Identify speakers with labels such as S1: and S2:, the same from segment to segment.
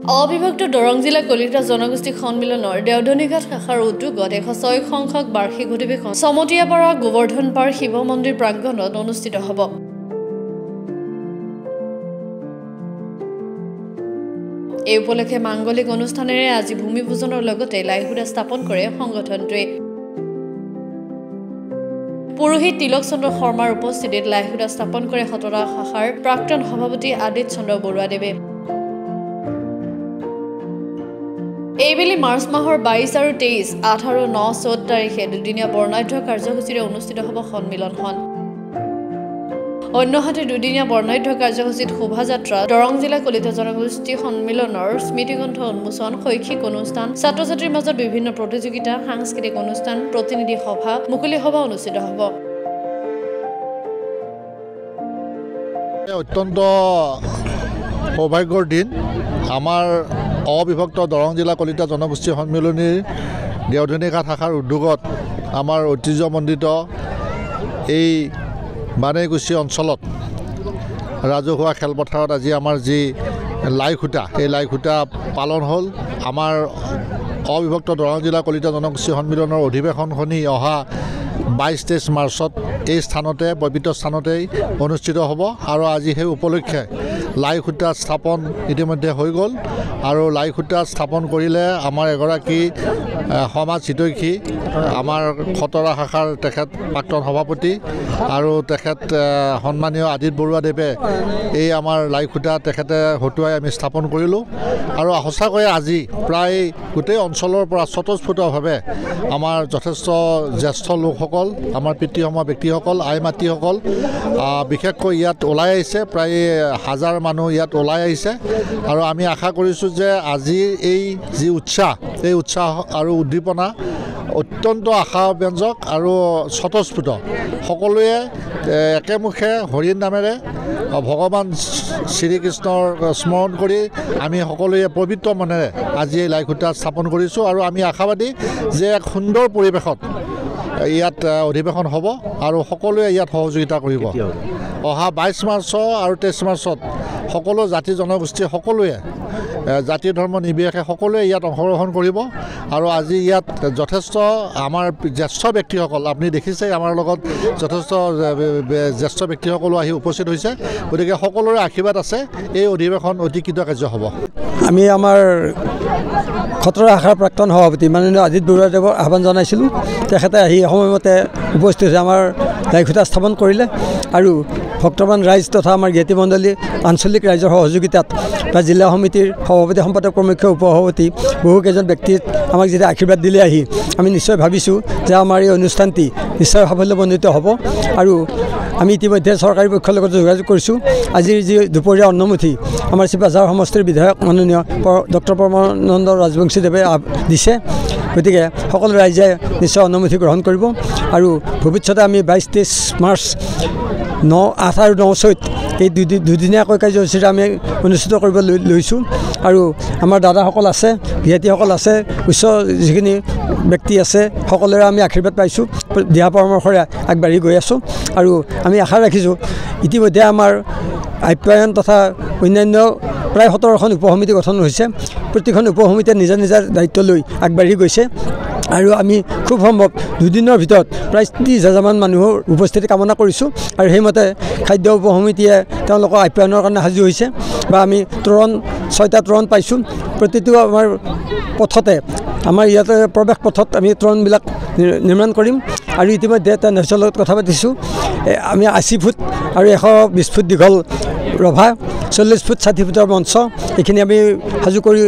S1: অবিভক্ত দৰং জিলা কলিতা জনগোষ্ঠী সন্মিলনৰ দেওধনীঘাট শাখাৰ উদ্যোগত 106 সংখ্যক বাৰ্ষিক অধিৱেশন সমতিয়াপাৰা গোবৰ্ধনপাৰ শিৱ মন্দিৰ প্ৰাংগণত অনুষ্ঠিত হ'ব। এই উপলক্ষে মাংগলিক অনুষ্ঠানেৰে আজি ভূমি পূজনৰ লগতে লাইহুদা স্থাপন কৰে সংগঠনটোৱে। পুৰোহিত তিলক চন্দ্ৰ শৰ্মাৰ উপস্থিতিত লাইহুদা স্থাপন কৰে খতৰা শাখাৰ প্ৰাক্তন সভাপতি আদিত চন্দ্ৰ বৰুৱাদেৱে। এইবেলি মাৰ্চ মাহৰ 22 আৰু 23, 8 আৰু 9, 14 তাৰিখে দুদিনীয়া বৰ্ণাঢ্য কাৰ্যসূচীৰে অনুষ্ঠিত হ'ব সন্মিলনখন। অন্যহাতে দুদিনীয়া বৰ্ণাঢ্য কাৰ্যসূচীত শোভাযাত্ৰা, দৰং জিলা কলিতা জনগোষ্ঠী সন্মিলনৰ স্মৃতিগ্ৰন্থ উন্মোচন, শৈক্ষিক অনুষ্ঠান, ছাত্ৰ-ছাত্ৰীৰ মাজত বিভিন্ন প্ৰতিযোগিতা, সাংস্কৃতিক অনুষ্ঠান, প্ৰতিনিধি সভা, মুকলি সভা অনুষ্ঠিত হ'ব।
S2: অত্যন্ত সৌভাগ্যৰ দিন। আমাৰ অবিভক্ত দৰং জিলা কলিতা জনগোষ্ঠী সন্মিলনীৰ দেওধনীঘাট শাখাৰ উদ্যোগত আমাৰ ঐতিহ্যমণ্ডিত এই বানেগুচি অঞ্চলত ৰাজহুৱা খেলপথাৰত আজি আমাৰ যি লাইখুটা, এই লাইখুটা পালন হ'ল। আমাৰ অবিভক্ত দৰং জিলা কলিতা জনগোষ্ঠী সন্মিলনৰ অধিৱেশনখনি অহা 22-23 মাৰ্চত এই স্থানতে পবিত্ৰ স্থানতেই অনুষ্ঠিত হ'ব আৰু আজি সেই উপলক্ষে লাইখুটা স্থাপন ইতিমধ্যে হৈ গ'ল। আৰু লাইখুটা স্থাপন কৰিলে আমাৰ এগৰাকী সমাজ হিতৈষী, আমাৰ খতৰা শাখাৰ তেখেত প্ৰাক্তন সভাপতি আৰু তেখেত সন্মানীয় আদিত বৰুৱাদেৱে এই আমাৰ লাইখুটা তেখেতে হতুৱাই আমি স্থাপন কৰিলোঁ। আৰু সঁচাকৈয়ে আজি প্ৰায় গোটেই অঞ্চলৰ পৰা স্বতঃস্ফূৰ্তভাৱে আমাৰ যথেষ্ট জ্যেষ্ঠ লোকসকল, আমাৰ পিতৃসম ব্যক্তিসকল, আই মাতৃসকল বিশেষকৈ ইয়াত ওলাই আহিছে। প্ৰায় 1000 মানুহ ইয়াত ওলাই আহিছে আৰু আমি আশা কৰিছোঁ যে আজিৰ এই যি উৎসাহ, এই উৎসাহ আৰু উদ্দীপনা অত্যন্ত আশাব্যঞ্জক আৰু স্বতঃস্ফূৰ্ত। সকলোৱে একেমুখে হৰিৰ নামেৰে ভগৱান শ্ৰীকৃষ্ণৰ স্মৰণ কৰি আমি সকলোৱে পবিত্ৰ মনেৰে আজি এই লাইখুটা স্থাপন কৰিছোঁ আৰু আমি আশাবাদী যে এক সুন্দৰ পৰিৱেশত ইয়াত অধিৱেশন হ'ব আৰু সকলোৱে ইয়াত সহযোগিতা কৰিব। অহা 22 মাৰ্চ আৰু 23 মাৰ্চত সকলো জাতি জনগোষ্ঠী সকলোৱে জাতি ধৰ্ম নিৰ্বিশেষে সকলোৱে ইয়াত অংশগ্ৰহণ কৰিব। আৰু আজি ইয়াত যথেষ্ট আমাৰ জ্যেষ্ঠ ব্যক্তিসকল, আপুনি দেখিছে আমাৰ লগত যথেষ্ট জ্যেষ্ঠ ব্যক্তিসকলো আহি উপস্থিত হৈছে। গতিকে সকলোৰে আশীৰ্বাদ আছে, এই অধিৱেশন অতি কৃতকাৰ্য হ'ব।
S3: আমি আমাৰ খতৰা শাখাৰ প্ৰাক্তন সভাপতি মাননীয় আদিত বৰুৱাদেৱক আহ্বান জনাইছিলোঁ। তেখেতে আহি সময়মতে উপস্থিত হৈ আমাৰ লাইখুটা স্থাপন কৰিলে আৰু ভক্তবান ৰাইজ তথা আমাৰ জ্ঞাতি মণ্ডলী আঞ্চলিক ৰাইজৰ সহযোগিতাত বা জিলা সমিতিৰ সভাপতি সম্পাদক প্ৰমুখ্য উপসভাপতি বহুকেইজন ব্যক্তিত আমাক যেতিয়া আশীৰ্বাদ দিলে আহি আমি নিশ্চয় ভাবিছোঁ যে আমাৰ এই অনুষ্ঠানটি নিশ্চয় সাফল্যমণ্ডিত হ'ব। আৰু আমি ইতিমধ্যে চৰকাৰী পক্ষৰ লগত যোগাযোগ কৰিছোঁ। আজিৰ যি দুপৰীয়া অন্নমুঠি আমাৰ চিপাঝাৰ সমষ্টিৰ বিধায়ক মাননীয় ডক্টৰ পৰমানন্দ ৰাজবংশীদেৱে দিছে। গতিকে সকলো ৰাইজে নিশ্চয় অন্নমুঠি গ্ৰহণ কৰিব আৰু ভৱিষ্যতে আমি 22-23 মাৰ্চ 8 আৰু 9, 14 এই দুদিনীয়াকৈ কাৰ্যসূচীৰে আমি অনুষ্ঠিত কৰিব লৈছোঁ। আৰু আমাৰ দাদাসকল আছে, জ্ঞাতিসকল আছে, উচ্চ যিখিনি ব্যক্তি আছে, সকলোৰে আমি আশীৰ্বাদ পাইছোঁ, দিহা পৰামৰ্শৰে আগবাঢ়ি গৈ আছোঁ। আৰু আমি আশা ৰাখিছোঁ ইতিমধ্যে আমাৰ আপ্যায়ন তথা অন্যান্য প্ৰায় 17খন উপসমিতি গঠন হৈছে। প্ৰতিখন উপসমিতিয়ে নিজা নিজা দায়িত্ব লৈ আগবাঢ়ি গৈছে আৰু আমি খুব সম্ভৱ দুদিনৰ ভিতৰত প্ৰায় 30,000মান মানুহৰ উপস্থিতি কামনা কৰিছোঁ। আৰু সেইমতে খাদ্য উপসমিতিয়ে তেওঁলোকৰ আপ্যায়নৰ কাৰণে সাজু হৈছে বা আমি 6টা তোৰণ পাইছোঁ। প্ৰতিটো আমাৰ পথতে, আমাৰ ইয়াতে প্ৰৱেশ পথত আমি তোৰণবিলাক নিৰ্মাণ কৰিম। আৰু ইতিমধ্যে তেওঁ নেশ্যনেল লগত কথা পাতিছোঁ। আমি 80 ফুট আৰু 120 ফুট দীঘল ৰভা, 40 ফুট 60 ফুটৰ মঞ্চ, এইখিনি আমি সাজু কৰি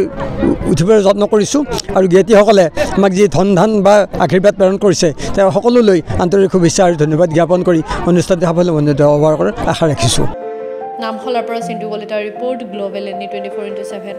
S3: উঠিবলৈ যত্ন কৰিছোঁ। আৰু জ্ঞাতিসকলে আমাক যি ধন বা আশীৰ্বাদ প্ৰেৰণ কৰিছে তেওঁ সকলোলৈ আন্তৰিক শুভেচ্ছা আৰু ধন্যবাদ জ্ঞাপন কৰি অনুষ্ঠানটি সাফল্যমণ্ডিত হোৱাৰ আশা ৰাখিছোঁ।
S1: নামখলাৰ পৰা চিন্তু কলিতাৰ ৰিপৰ্ট, গ্ল'বেল NE 24/7।